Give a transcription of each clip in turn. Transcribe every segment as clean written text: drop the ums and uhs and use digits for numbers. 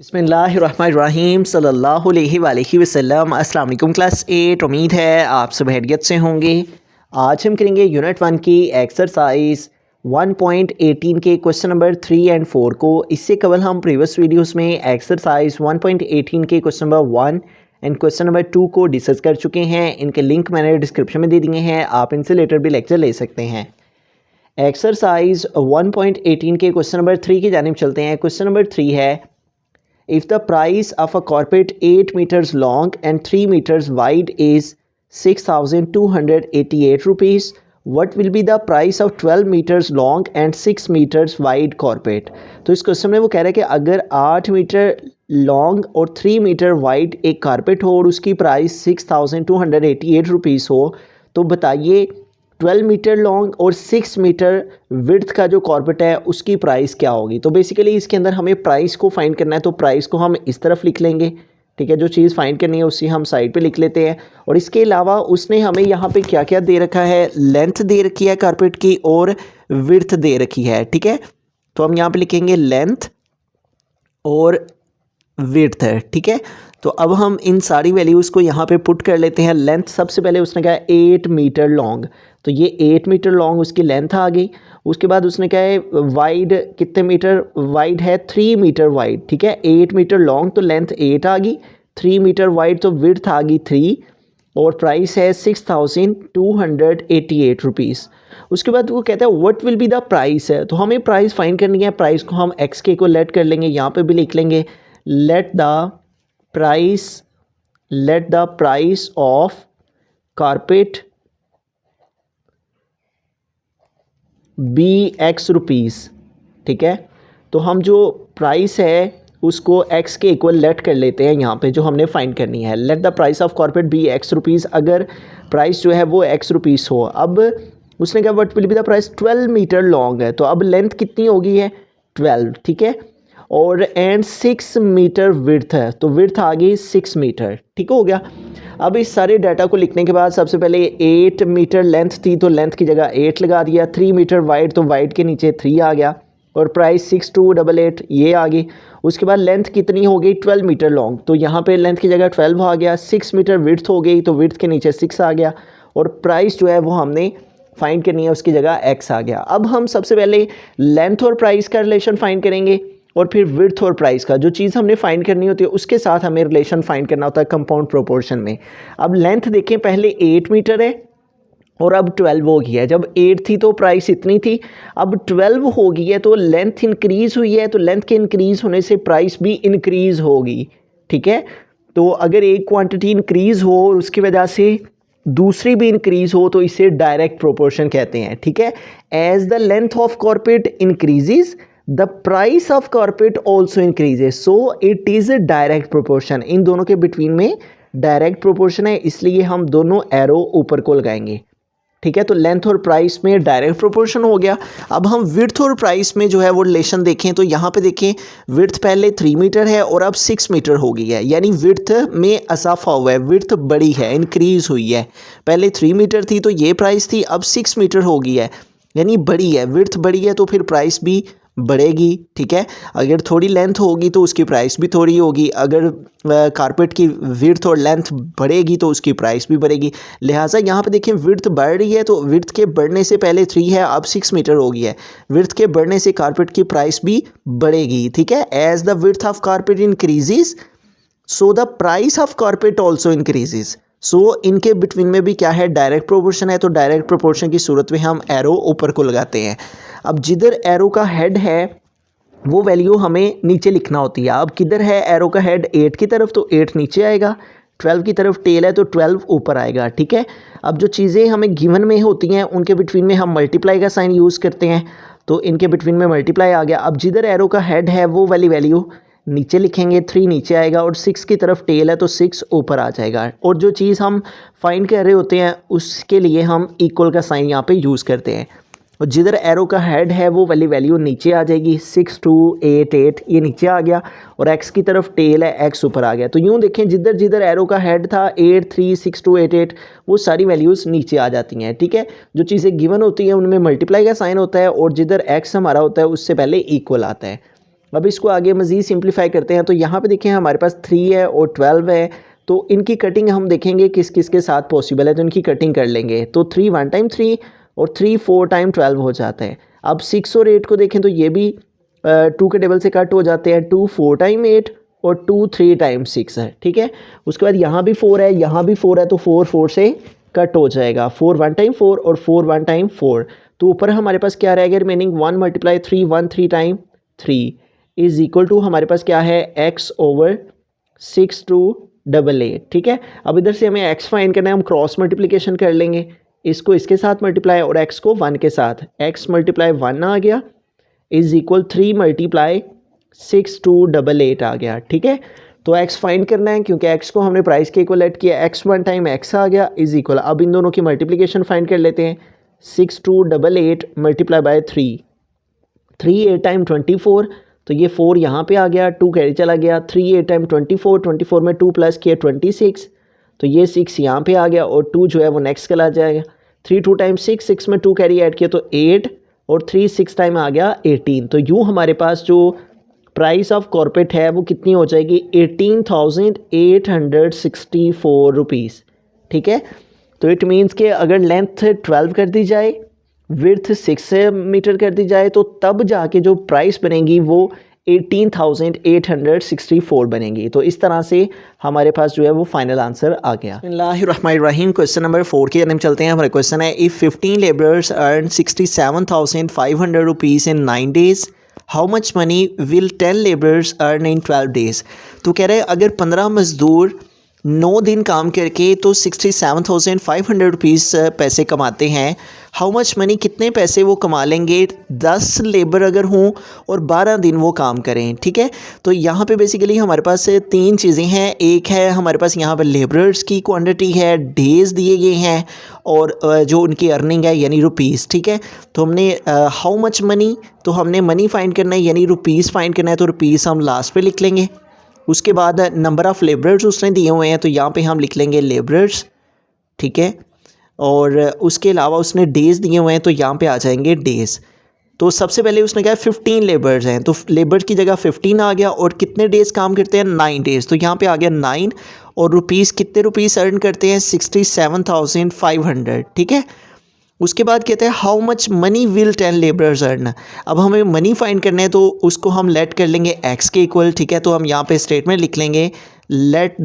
बिस्मिल्लाहिर्रहमानिर्रहीम सल्लल्लाहु अलैहि वसल्लम। अस्सलाम वालेकुम क्लास 8। उम्मीद है आप सब खैरियत से होंगे। आज हम करेंगे यूनिट 1 की एक्सरसाइज 1.18 के क्वेश्चन नंबर 3 एंड 4 को। इससे कबल हम प्रीवियस वीडियोस में एक्सरसाइज 1.18 के question number 1 and question number 2 को डिस्कस कर चुके हैं। इनके लिंक मैंने डिस्क्रिप्शन में दे दिए हैं, आप इनसे लेटर भी लेक्चर ले सकते हैं। एक्सरसाइज 1.18 के क्वेश्चन नंबर 3 की जानिब चलते हैं। क्वेश्चन नंबर 3 है, if the price of a carpet 8 meters long and 3 meters wide is 6,288 rupees, what will be the price of 12 meters long and 6 meters wide carpet? तो इस क्वेश्चन में वो कह रहा है कि अगर 8 मीटर लॉन्ग और 3 मीटर वाइड एक कारपेट हो और उसकी प्राइस 6,288 रुपीज़ हो, तो बताइए 12 मीटर लॉन्ग और 6 मीटर विड्थ का जो कॉर्पेट है उसकी प्राइस क्या होगी। तो बेसिकली इसके अंदर हमें प्राइस को फाइंड करना है, तो प्राइस को हम इस तरफ लिख लेंगे। ठीक है, जो चीज़ फाइंड करनी है उसी हम साइड पे लिख लेते हैं। और इसके अलावा उसने हमें यहाँ पे क्या क्या दे रखा है, लेंथ दे रखी है कारपेट की और विड्थ दे रखी है। ठीक है, तो हम यहाँ पे लिखेंगे लेंथ और विड्थ है। ठीक है, तो अब हम इन सारी वैल्यूज़ को यहाँ पे पुट कर लेते हैं। लेंथ सबसे पहले उसने कहा 8 मीटर लॉन्ग, तो ये 8 मीटर लॉन्ग उसकी लेंथ आ गई। उसके बाद उसने कहा है वाइड कितने मीटर वाइड है, 3 मीटर वाइड। ठीक है, 8 मीटर लॉन्ग तो लेंथ 8 आ गई, 3 मीटर वाइड तो विड्थ आ गई 3, और प्राइस है 6,288 रुपीज़। उसके बाद वो कहता है what will be the price है, तो हमें प्राइस फाइंड करनी है। प्राइस को हम एक्स के को लेट कर लेंगे, यहाँ पे भी लिख लेंगे let the price of carpet be x rupees. ठीक है, तो हम जो प्राइस है उसको एक्स के इक्वल लेट कर लेते हैं यहाँ पे, जो हमने फाइंड करनी है। Let the price of carpet be x rupees, अगर प्राइस जो है वो एक्स रुपीज़ हो। अब उसने कहा what will be the price, 12 metre long है, तो अब लेंथ कितनी होगी है 12। ठीक है, और एंड 6 मीटर विड्थ है, तो विड्थ आ गई 6 मीटर। ठीक हो गया। अब इस सारे डाटा को लिखने के बाद सबसे पहले 8 मीटर लेंथ थी तो लेंथ की जगह 8 लगा दिया, 3 मीटर वाइड तो वाइड के नीचे 3 आ गया, और प्राइस 6,288 ये आ गई। उसके बाद लेंथ कितनी हो गई 12 मीटर लॉन्ग, तो यहाँ पे लेंथ की जगह 12 आ गया। 6 मीटर विड्थ हो गई, तो विड्थ के नीचे 6 आ गया, और प्राइस जो है वो हमने फाइंड करनी है, उसकी जगह एक्स आ गया। अब हम सबसे पहले लेंथ और प्राइस का रिलेशन फाइंड करेंगे, और फिर विड्थ और प्राइस का, जो चीज़ हमने फाइंड करनी होती है उसके साथ हमें रिलेशन फाइंड करना होता है कंपाउंड प्रोपोर्शन में। अब लेंथ देखें, पहले 8 मीटर है और अब 12 हो गई है। जब 8 थी तो प्राइस इतनी थी, अब 12 हो गई है तो लेंथ इंक्रीज़ हुई है, तो लेंथ के इंक्रीज़ होने से प्राइस भी इंक्रीज़ होगी। ठीक है, तो अगर एक क्वांटिटी इंक्रीज़ हो और उसकी वजह से दूसरी भी इंक्रीज़ हो तो इसे डायरेक्ट प्रोपोर्शन कहते हैं। ठीक है, as the length of carpet increases the price of carpet also increases, so it is a direct proportion. इन दोनों के बिटवीन में डायरेक्ट प्रोपोर्शन है, इसलिए हम दोनों एरो ऊपर को लगाएंगे। ठीक है, तो लेंथ और प्राइस में डायरेक्ट प्रोपोर्शन हो गया। अब हम विड्थ और प्राइस में जो है वो रिलेशन देखें, तो यहाँ पे देखें विड्थ पहले 3 मीटर है और अब 6 मीटर हो गई है, यानी विड्थ में इजाफा हुआ है, विड्थ बड़ी है, इंक्रीज़ हुई है। पहले 3 मीटर थी तो ये प्राइस थी, अब 6 मीटर हो गई है, यानी बड़ी है, विड्थ बड़ी है तो फिर प्राइस भी बढ़ेगी। ठीक है, अगर थोड़ी लेंथ होगी तो उसकी प्राइस भी थोड़ी होगी, अगर कारपेट की विड्थ और लेंथ बढ़ेगी तो उसकी प्राइस भी बढ़ेगी। लिहाजा यहाँ पे देखें विड्थ बढ़ रही है, तो विड्थ के बढ़ने से पहले 3 है, अब 6 मीटर हो गई है, विड्थ के बढ़ने से कारपेट की प्राइस भी बढ़ेगी। ठीक है, as the width of carpet increases so the price of carpet also increases, so इनके बिटवीन में भी क्या है, डायरेक्ट प्रोपोर्शन है। तो डायरेक्ट प्रोपोर्शन की सूरत में हम एरो ऊपर को लगाते हैं। अब जिधर एरो का हेड है वो वैल्यू हमें नीचे लिखना होती है। अब किधर है एरो का हेड, 8 की तरफ, तो 8 नीचे आएगा, 12 की तरफ टेल है तो 12 ऊपर आएगा। ठीक है, अब जो चीज़ें हमें गिवन में होती हैं उनके बिटवीन में हम मल्टीप्लाई का साइन यूज़ करते हैं, तो इनके बिटवीन में मल्टीप्लाई आ गया। अब जिधर एरो का हेड है वो वाली वैल्यू नीचे लिखेंगे, 3 नीचे आएगा, और 6 की तरफ टेल है तो 6 ऊपर आ जाएगा। और जो चीज़ हम फाइंड कर रहे होते हैं उसके लिए हम इक्वल का साइन यहाँ पे यूज़ करते हैं, और जिधर एरो का हेड है वो वाली वैल्यू नीचे आ जाएगी। 6,288 ये नीचे आ गया, और एक्स की तरफ टेल है, एक्स ऊपर आ गया। तो यूँ देखें जिधर जिधर एरो का हेड था 8, 3, 6,288 वो सारी वैल्यूज़ नीचे आ जाती हैं। ठीक है, जो चीज़ें गिवन होती हैं उनमें मल्टीप्लाई का साइन होता है, और जिधर एक्स हमारा होता है उससे पहले इक्वल आता है। अब इसको आगे मज़ीद सिंप्लीफाई करते हैं। तो यहाँ पे देखें हमारे पास 3 है और 12 है, तो इनकी कटिंग हम देखेंगे किस किस के साथ पॉसिबल है, तो इनकी कटिंग कर लेंगे। तो 3 1 टाइम 3 और 3 4 टाइम 12 हो जाता है। अब 6 और 8 को देखें तो ये भी 2 के टेबल से कट हो जाते हैं। 2 4 टाइम 8 और 2 3 टाइम 6 है, ठीक है। उसके बाद यहाँ भी 4 है, यहाँ भी 4 है, तो 4 4 से कट हो जाएगा। 4 1 टाइम 4 और 4 1 टाइम 4। तो ऊपर हमारे पास क्या रहेगा remaining 1 multiply 3 1 3 time 3 is equal to हमारे पास क्या है x ओवर 6 2 8 8, ठीक है। अब इधर से हमें x फाइंड करना है, हम क्रॉस मल्टीप्लिकेशन कर लेंगे, इसको इसके साथ मल्टीप्लाई और x को 1 के साथ। x मल्टीप्लाई 1 आ गया इज़ इक्वल 3 मल्टीप्लाई 6 2 8 8 आ गया, ठीक है। तो x फाइंड करना है क्योंकि x को हमने प्राइस के इक्वल ऐड किया। x 1 टाइम x आ गया इज़ इक्वल, अब इन दोनों की मल्टीप्लिकेशन फाइंड कर लेते हैं। 6 2 8 8 मल्टीप्लाई बाय 3 8 टाइम 24, तो ये 4 यहाँ पे आ गया, 2 कैरी चला गया। 3 8 टाइम 24, 24 में 2 प्लस किया 26, तो ये 6 यहाँ पे आ गया और 2 जो है वो नेक्स्ट कल आ जाएगा। 3 2 टाइम 6, 6 में 2 कैरी ऐड किया तो 8 और 3 6 टाइम आ गया 18। तो यूँ हमारे पास जो प्राइस ऑफ कॉर्पोरेट है वो कितनी हो जाएगी 18,864 रुपीज़, ठीक है। तो इट मीन्स कि अगर लेंथ 12 कर दी जाए, विड्थ 6 मीटर कर दी जाए, तो तब जाके जो प्राइस बनेगी वो 18,864 बनेगी। तो इस तरह से हमारे पास जो है वो फाइनल आंसर आ गया। बिस्मिल्लाहिर्रहमानिर्रहीम। क्वेश्चन नंबर 4 की तरफ चलते हैं। हमारा क्वेश्चन है if 15 labourers earn 67,500 rupees in 9 days, how much money will 10 labourers earn in 12 days. तो कह रहे हैं अगर 15 मज़दूर 9 दिन काम करके तो 67,500 रुपीज़ पैसे कमाते हैं, हाउ मच मनी कितने पैसे वो कमा लेंगे 10 लेबर अगर हों और 12 दिन वो काम करें, ठीक है। तो यहाँ पे बेसिकली हमारे पास 3 चीज़ें हैं। एक है हमारे पास यहाँ पर लेबरर्स की क्वांटिटी है, डेज़ दिए गए हैं और जो उनकी अर्निंग है यानी रुपीज़, ठीक है। तो हमने हाउ मच मनी, तो हमने मनी फाइंड करना है यानी रुपीज़ फाइंड करना है, तो रुपीज़ हम लास्ट पे लिख लेंगे। उसके बाद नंबर ऑफ़ लेबरर्स उसने दिए हुए हैं, तो यहाँ पे हम लिख लेंगे लेबरर्स, ठीक है। और उसके अलावा उसने डेज़ दिए हुए हैं, तो यहाँ पे आ जाएंगे डेज़। तो सबसे पहले उसने कहा 15 लेबर्स हैं, तो लेबर्स की जगह 15 आ गया और कितने डेज़ काम करते हैं 9 डेज़, तो यहाँ पे आ गया 9 और रुपीज़ कितने रुपीज़ अर्न करते हैं 67,500, ठीक है। उसके बाद कहते हैं how much money will 10 labourers earn. अब हमें मनी फाइंड करना है तो उसको हम लेट कर लेंगे x के इक्वल, ठीक है। तो हम यहाँ पे स्टेटमेंट लिख लेंगे let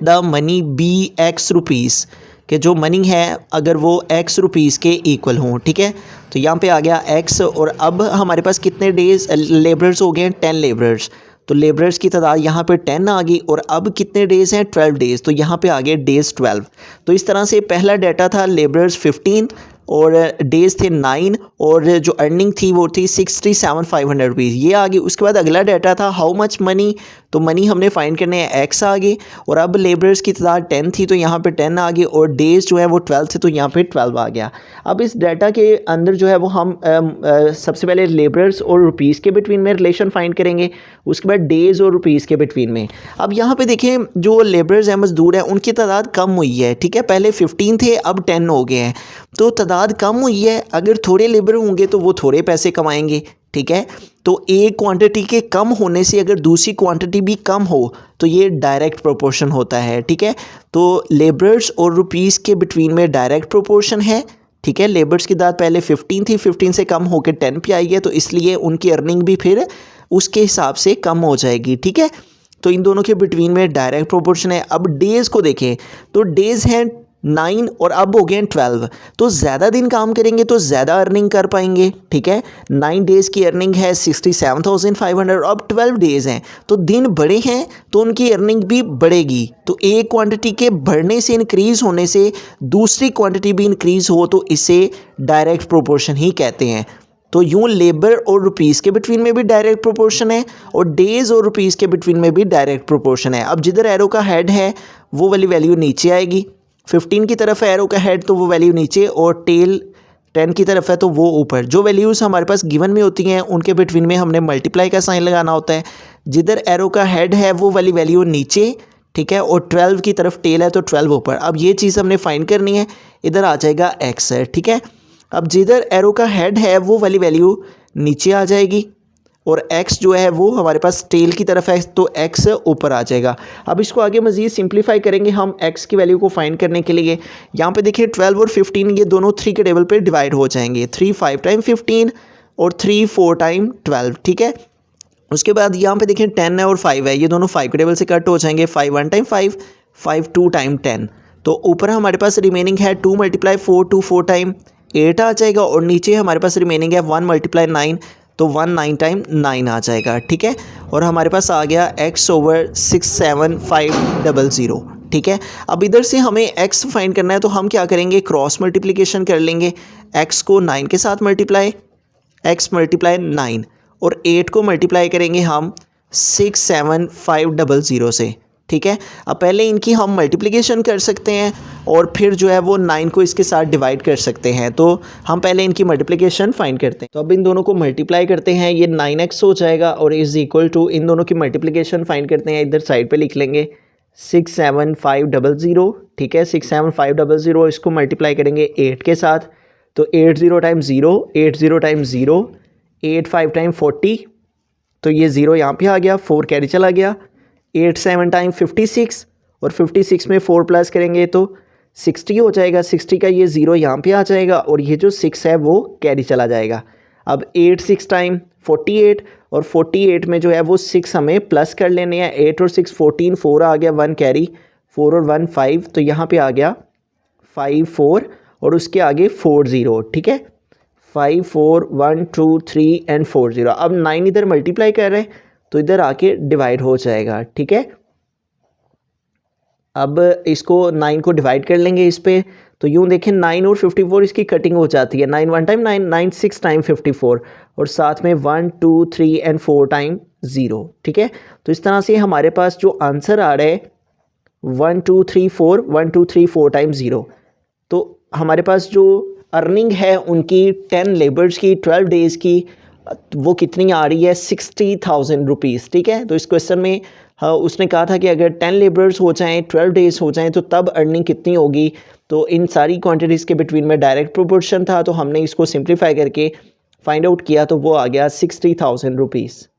the money be x rupees, कि जो मनी है अगर वो x रुपीज़ के इक्वल हों, ठीक है। तो यहाँ पे आ गया x और अब हमारे पास कितने डेज़ लेबरर्स हो गए 10 लेबरर्स, तो लेबरर्स की तादाद यहाँ पे 10 आ गई और अब कितने डेज़ हैं 12 डेज़, तो यहाँ पे आ गए डेज़ 12। तो इस तरह से पहला डाटा था लेबरर्स 15 और डेज़ थे 9 और जो अर्निंग थी वो थी 67,500 रुपीज़, ये आ गई। उसके बाद अगला डाटा था हाउ मच मनी, तो मनी हमने फाइंड करने हैं x आ गई और अब लेबरर्स की तादाद 10 थी तो यहाँ पे 10 आ गई और डेज़ जो है वो 12 थे तो यहाँ पे 12 आ गया। अब इस डाटा के अंदर जो है वो हम सबसे पहले लेबरर्स और रुपीज़ के बिटवीन में रिलेशन फाइंड करेंगे, उसके बाद डेज़ और रुपीज़ के बिटवीन में। अब यहाँ पे देखें जो लेबरर्स हैं मज़दूर हैं उनकी तादाद कम हुई है, ठीक है। पहले 15 थे अब 10 हो गए हैं, तो तादाद कम हुई है। अगर थोड़े लेबर होंगे तो वो थोड़े पैसे कमाएंगे, ठीक है। तो एक क्वांटिटी के कम होने से अगर दूसरी क्वांटिटी भी कम हो तो ये डायरेक्ट प्रोपोर्शन होता है, ठीक है। तो लेबर्स और रुपीज़ के बिटवीन में डायरेक्ट प्रोपोर्शन है, ठीक है। लेबर्स की तादाद पहले 15 थी, 15 से कम होकर 10 पे आई है, तो इसलिए उनकी अर्निंग भी फिर उसके हिसाब से कम हो जाएगी, ठीक है। तो इन दोनों के बिटवीन में डायरेक्ट प्रोपोर्शन है। अब डेज़ को देखें तो डेज़ हैं 9 और अब हो गए 12, तो ज़्यादा दिन काम करेंगे तो ज़्यादा अर्निंग कर पाएंगे, ठीक है। 9 डेज़ की अर्निंग है 67,500 और अब 12 डेज़ हैं तो दिन बड़े हैं तो उनकी अर्निंग भी बढ़ेगी। तो एक क्वांटिटी के बढ़ने से इंक्रीज़ होने से दूसरी क्वांटिटी भी इंक्रीज़ हो तो इसे डायरेक्ट प्रोपोर्शन ही कहते हैं। तो यूँ लेबर और रुपीज़ के बिटवीन में भी डायरेक्ट प्रोपोर्शन है और डेज़ और रुपीज़ के बिटवीन में भी डायरेक्ट प्रोपोर्शन है। अब जिधर एरो का हेड है वो वाली वैल्यू नीचे आएगी, 15 की तरफ है एरो का हेड तो वो वैल्यू नीचे और टेल 10 की तरफ है तो वो ऊपर। जो वैल्यूज़ हमारे पास गिवन में होती हैं उनके बिटवीन में हमने मल्टीप्लाई का साइन लगाना होता है। जिधर एरो का हेड है वो वाली वैल्यू नीचे, ठीक है, और 12 की तरफ टेल है तो 12 ऊपर। अब ये चीज़ हमने फाइंड करनी है, इधर आ जाएगा x है, ठीक है। अब जिधर एरो का हेड है वो वाली वैल्यू नीचे आ जाएगी और x जो है वो हमारे पास टेल की तरफ है, तो x ऊपर आ जाएगा। अब इसको आगे मज़ीद सिंप्लीफाई करेंगे हम x की वैल्यू को फाइंड करने के लिए। यहाँ पे देखिए 12 और 15 ये दोनों 3 के टेबल पे डिवाइड हो जाएंगे, 3 5 टाइम 15 और 3 4 टाइम 12, ठीक है। उसके बाद यहाँ पे देखिए 10 है और 5 है, ये दोनों 5 के टेबल से कट हो जाएंगे, 5 1 टाइम 5, 5 2 टाइम 10। तो ऊपर हमारे पास रिमेनिंग है 2 × 4 2 4 टाइम 8 आ जाएगा और नीचे हमारे पास रिमेनिंग है 1 × 9, तो 1 9 टाइम 9 आ जाएगा, ठीक है। और हमारे पास आ गया x/67500, ठीक है। अब इधर से हमें x फाइंड करना है, तो हम क्या करेंगे, क्रॉस मल्टीप्लिकेशन कर लेंगे। x को 9 के साथ मल्टीप्लाई, x × 9 और 8 को मल्टीप्लाई करेंगे हम 67500 से, ठीक है। अब पहले इनकी हम मल्टीप्लिकेशन कर सकते हैं और फिर जो है वो 9 को इसके साथ डिवाइड कर सकते हैं। तो हम पहले इनकी मल्टीप्लिकेशन फाइंड करते हैं। तो अब इन दोनों को मल्टीप्लाई करते हैं, ये 9x हो जाएगा और इज़ इक्वल टू, इन दोनों की मल्टीप्लिकेशन फाइंड करते हैं, इधर साइड पे लिख लेंगे 67500, ठीक है। 67500 इसको मल्टीप्लाई करेंगे 8 के साथ, तो 80 टाइम 0, 80 टाइम 0, 8 5 टाइम 40, तो ये 0 यहाँ पे आ गया, 4 कैरी चला गया, 8 7 टाइम 56 और 56 में 4 प्लस करेंगे तो 60 हो जाएगा, 60 का ये 0 यहाँ पे आ जाएगा और ये जो 6 है वो कैरी चला जाएगा। अब 8 6 टाइम 48 और 48 में जो है वो 6 हमें प्लस कर लेने हैं, 8 और 6 14, 4 आ गया, 1 कैरी, 4 और 1 5, तो यहाँ पे आ गया 5 4 और उसके आगे 4 0, ठीक है। 5 4 1 2 3 एंड 4 0। अब 9 इधर मल्टीप्लाई कर रहे हैं तो इधर आके डिवाइड हो जाएगा, ठीक है। अब इसको 9 को डिवाइड कर लेंगे इस पे, तो यूँ देखें 9 और 54 इसकी कटिंग हो जाती है, 9 1 टाइम 9, 9 6 टाइम 54 और साथ में 1 2 3 एंड 4 टाइम 0, ठीक है। तो इस तरह से हमारे पास जो आंसर आ रहा है 1 2 3 4, 1 2 3 4 टाइम 0, तो हमारे पास जो अर्निंग है उनकी 10 लेबर्स की 12 डेज़ की, वो कितनी आ रही है, 60,000 रुपीज़, ठीक है। तो इस क्वेश्चन में उसने कहा था कि अगर 10 लेबर्स हो जाएं, 12 डेज़ हो जाएं, तो तब अर्निंग कितनी होगी। तो इन सारी क्वांटिटीज़ के बिटवीन में डायरेक्ट प्रोपोर्शन था, तो हमने इसको सिंप्लीफाई करके फाइंड आउट किया, तो वो आ गया 60,000 रुपीज़।